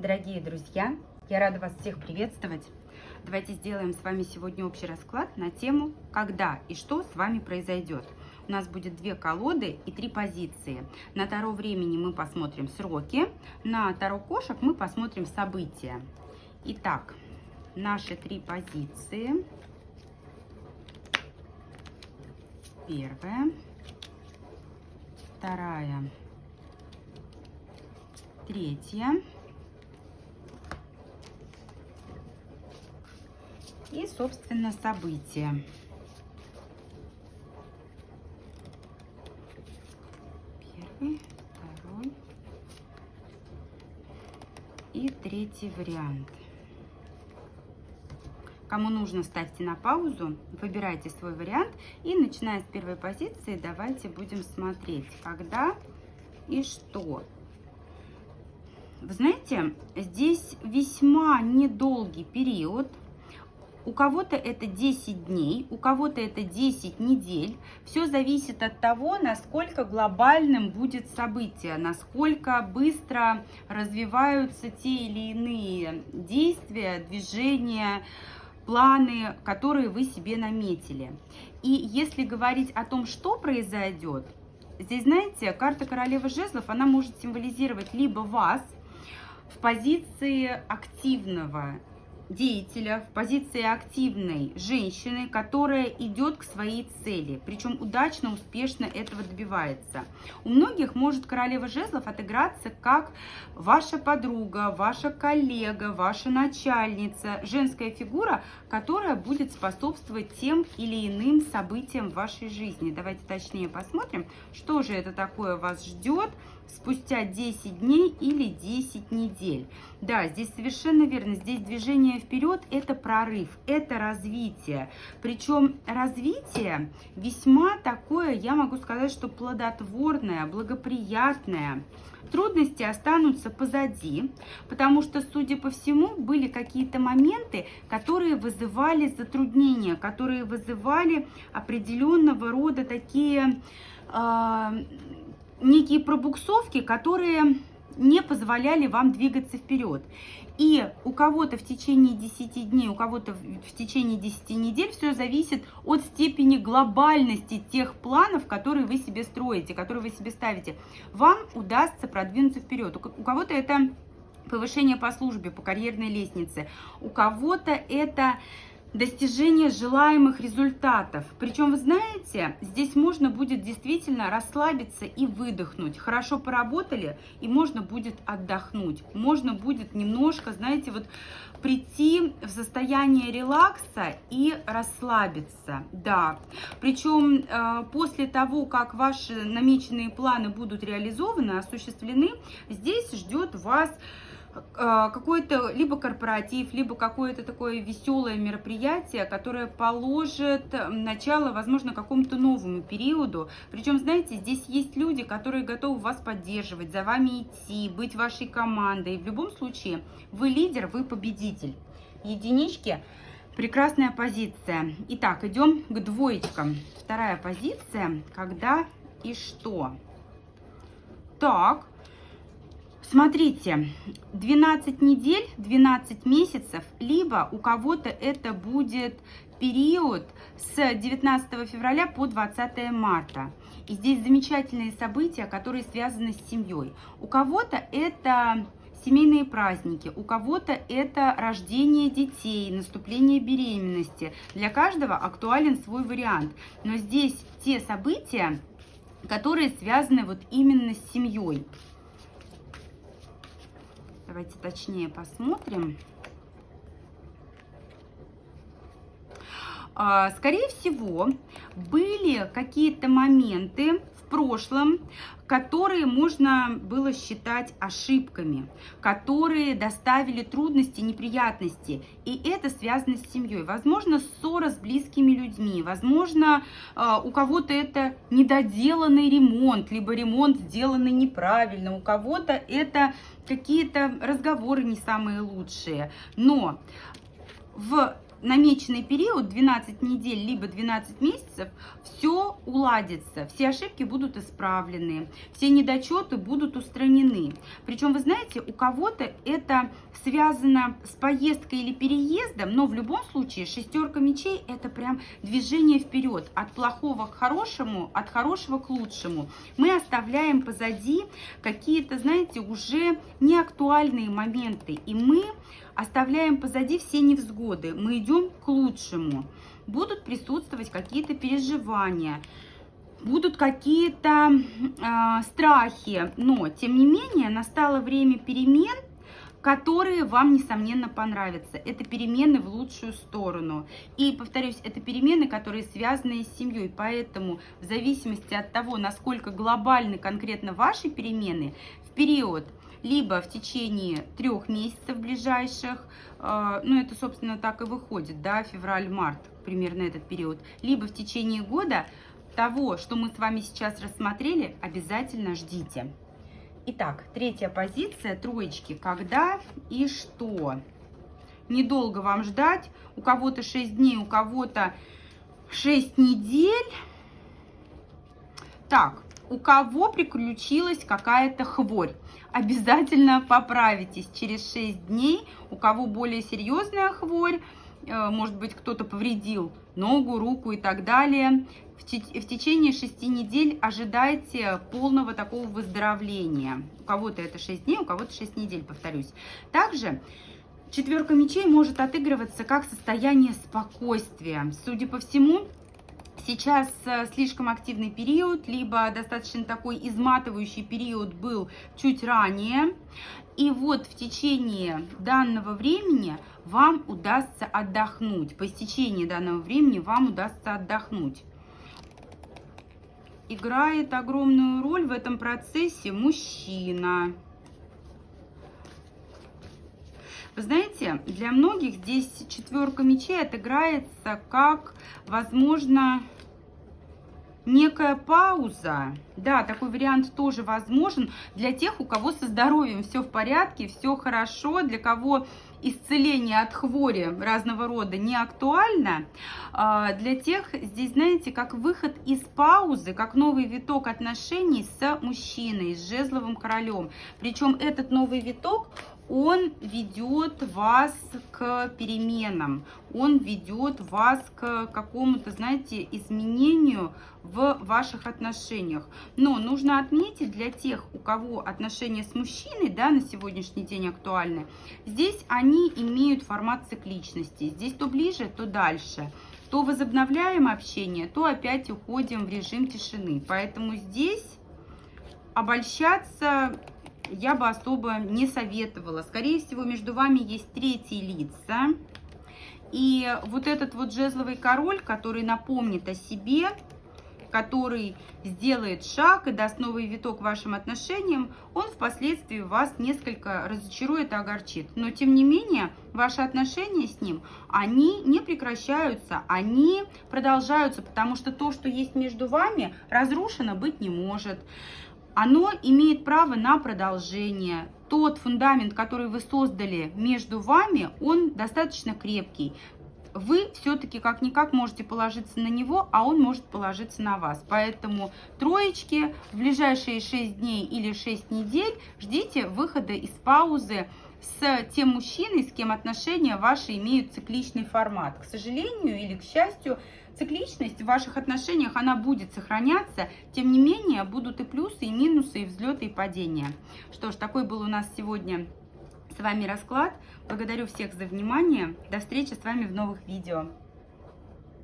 Дорогие друзья, я рада вас всех приветствовать. Давайте сделаем с вами сегодня общий расклад на тему «Когда и что с вами произойдет». У нас будет 2 колоды и 3 позиции. На Таро времени мы посмотрим сроки, на Таро кошек мы посмотрим события. Итак, наши 3 позиции. Первая, вторая, третья. И, собственно, события. Первый, второй и третий вариант. Кому нужно, ставьте на паузу, выбирайте свой вариант. И, начиная с первой позиции, давайте будем смотреть, когда и что. Вы знаете, здесь весьма недолгий период. У кого-то это 10 дней, у кого-то это 10 недель. Все зависит от того, насколько глобальным будет событие, насколько быстро развиваются те или иные действия, движения, планы, которые вы себе наметили. И если говорить о том, что произойдет, здесь, знаете, карта королевы жезлов, она может символизировать либо вас в позиции активного деятеля, в позиции активной женщины, которая идет к своей цели, причем удачно, успешно этого добивается. У многих может королева жезлов отыграться как ваша подруга, ваша коллега, ваша начальница, женская фигура, которая будет способствовать тем или иным событиям в вашей жизни. Давайте точнее посмотрим, что же это такое вас ждет спустя 10 дней или 10 недель. Да, здесь совершенно верно. Здесь движение вперед – это прорыв, это развитие. Причем развитие весьма такое, я могу сказать, что плодотворное, благоприятное. Трудности останутся позади, потому что, судя по всему, были какие-то моменты, которые вызывали затруднения, которые вызывали определенного рода такие некие пробуксовки, которые не позволяли вам двигаться вперед. И у кого-то в течение 10 дней, у кого-то в течение 10 недель все зависит от степени глобальности тех планов, которые вы себе строите, которые вы себе ставите. Вам удастся продвинуться вперед. У кого-то это повышение по службе, по карьерной лестнице, у кого-то это достижение желаемых результатов. Причем, вы знаете, здесь можно будет действительно расслабиться и выдохнуть. Хорошо поработали, и можно будет отдохнуть. Можно будет немножко, знаете, вот прийти в состояние релакса и расслабиться. Да. Причем после того, как ваши намеченные планы будут реализованы, осуществлены, здесь ждет вас какой-то либо корпоратив, либо какое-то такое веселое мероприятие, которое положит начало, возможно, какому-то новому периоду. Причем, знаете, здесь есть люди, которые готовы вас поддерживать, за вами идти, быть вашей командой. В любом случае, вы лидер, вы победитель. Единички – прекрасная позиция. Итак, идем к двоечкам. Вторая позиция – когда и что. Так. Смотрите, 12 недель, 12 месяцев, либо у кого-то это будет период с 19 февраля по 20 марта. И здесь замечательные события, которые связаны с семьей. У кого-то это семейные праздники, у кого-то это рождение детей, наступление беременности. Для каждого актуален свой вариант. Но здесь те события, которые связаны вот именно с семьей. Давайте точнее посмотрим. Скорее всего, были какие-то моменты в прошлом, которые можно было считать ошибками, которые доставили трудности, неприятности. И это связано с семьей. Возможно, ссора с близкими людьми. Возможно, у кого-то это недоделанный ремонт, либо ремонт сделанный неправильно. У кого-то это какие-то разговоры не самые лучшие. Но в намеченный период 12 недель либо 12 месяцев все уладится, все ошибки будут исправлены, все недочеты будут устранены. Причем, вы знаете, у кого-то это связано с поездкой или переездом, но в любом случае шестерка мечей — это прям движение вперед, от плохого к хорошему, от хорошего к лучшему. Мы оставляем позади какие-то, знаете, уже неактуальные моменты, и мы оставляем позади все невзгоды, мы идем к лучшему. Будут присутствовать какие-то переживания, будут какие-то страхи, но тем не менее настало время перемен, которые вам, несомненно, понравятся. Это перемены в лучшую сторону. И, повторюсь, это перемены, которые связаны с семьей. Поэтому, в зависимости от того, насколько глобальны конкретно ваши перемены, в период либо в течение 3 месяцев ближайших, ну, это, собственно, так и выходит, да, февраль-март, примерно этот период, либо в течение года, того, что мы с вами сейчас рассмотрели, обязательно ждите. Итак, третья позиция, троечки. Когда и что? Недолго вам ждать. У кого-то 6 дней, у кого-то 6 недель. Так, у кого приключилась какая-то хворь? Обязательно поправитесь через 6 дней. У кого более серьезная хворь, может быть, кто-то повредил ногу, руку и так далее, в течение 6 недель ожидайте полного такого выздоровления. У кого-то это 6 дней, у кого-то 6 недель, повторюсь. Также четверка мечей может отыгрываться как состояние спокойствия. Судя по всему, сейчас слишком активный период, либо достаточно такой изматывающий период был чуть ранее. И вот в течение данного времени вам удастся отдохнуть. По истечении данного времени вам удастся отдохнуть. Играет огромную роль в этом процессе мужчина. Вы знаете, для многих здесь четверка мечей отыграется как, возможно, некая пауза. Да, такой вариант тоже возможен для тех, у кого со здоровьем все в порядке, все хорошо, для кого исцеление от хвори разного рода не актуально. Для тех здесь, знаете, как выход из паузы, как новый виток отношений с мужчиной, с жезловым королем. Причем этот новый виток, он ведет вас к переменам, он ведет вас к какому-то, знаете, изменению в ваших отношениях. Но нужно отметить, для тех, у кого отношения с мужчиной, да, на сегодняшний день актуальны, здесь они имеют формат цикличности. Здесь то ближе, то дальше. То возобновляем общение, то опять уходим в режим тишины. Поэтому здесь обольщаться я бы особо не советовала. Скорее всего, между вами есть третьи лица. И вот этот вот жезловый король, который напомнит о себе, который сделает шаг и даст новый виток вашим отношениям, он впоследствии вас несколько разочарует и огорчит. Но, тем не менее, ваши отношения с ним, они не прекращаются, они продолжаются, потому что то, что есть между вами, разрушено быть не может. Оно имеет право на продолжение. Тот фундамент, который вы создали между вами, он достаточно крепкий. Вы все-таки как-никак можете положиться на него, а он может положиться на вас. Поэтому троечки в ближайшие 6 дней или 6 недель ждите выхода из паузы с тем мужчиной, с кем отношения ваши имеют цикличный формат. К сожалению или к счастью, цикличность в ваших отношениях, она будет сохраняться. Тем не менее, будут и плюсы, и минусы, и взлеты, и падения. Что ж, такой был у нас сегодня с вами расклад. Благодарю всех за внимание. До встречи с вами в новых видео.